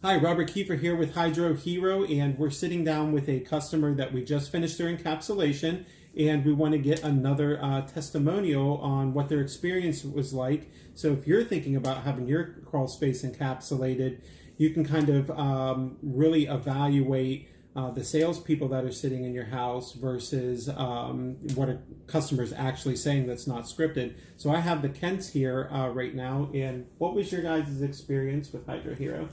Hi, Robert Kiefer here with HydroHero, and we're sitting down with a customer that we just finished their encapsulation, and we want to get another testimonial on what their experience was like. So if you're thinking about having your crawl space encapsulated, you can kind of really evaluate the salespeople that are sitting in your house versus what a customer's actually saying that's not scripted. So I have the Kents here right now, and what was your guys' experience with HydroHero?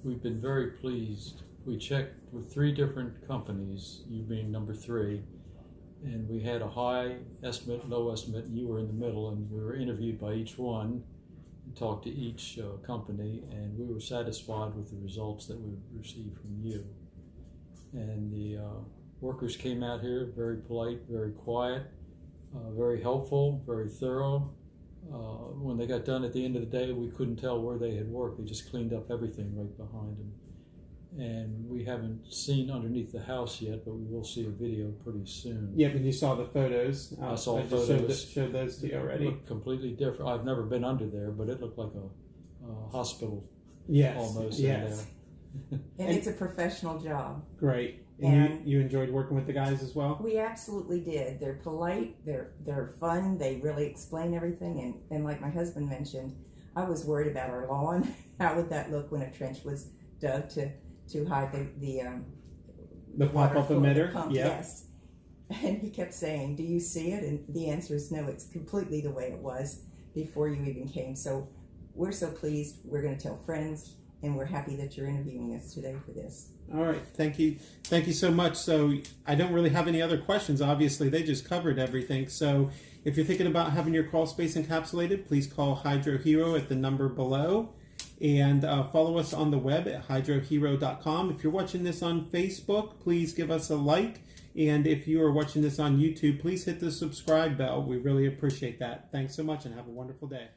We've been very pleased. We checked with 3 different companies, you being number 3, and we had a high estimate, low estimate, and you were in the middle, and we were interviewed by each one and talked to each company, and we were satisfied with the results that we received from you. And the workers came out here very polite, very quiet, very helpful, very thorough. When they got done at the end of the day, we couldn't tell where they had worked. They just cleaned up everything right behind them. And we haven't seen underneath the house yet, but we will see a video pretty soon. Yeah, but you saw the photos. I saw photos. Showed those to you already. It looked completely different. I've never been under there, but it looked like a hospital. Yes. Almost yes. in there. And it's a professional job. Great. And you enjoyed working with the guys as well? We absolutely did. They're polite, they're fun, they really explain everything, and like my husband mentioned, I was worried about our lawn. How would that look when a trench was dug to hide the pop-up emitter? Pump? Yep. Yes. And he kept saying, do you see it? And the answer is no, it's completely the way it was before you even came. So we're so pleased. We're going to tell friends, and we're happy that you're interviewing us today for this. All right, thank you so much. So I don't really have any other questions. Obviously, they just covered everything. So if you're thinking about having your crawl space encapsulated, please call HydroHero at the number below, and follow us on the web at hydrohero.com. If you're watching this on Facebook, please give us a like, and if you are watching this on YouTube, please hit the subscribe bell. We really appreciate that. Thanks so much, and have a wonderful day.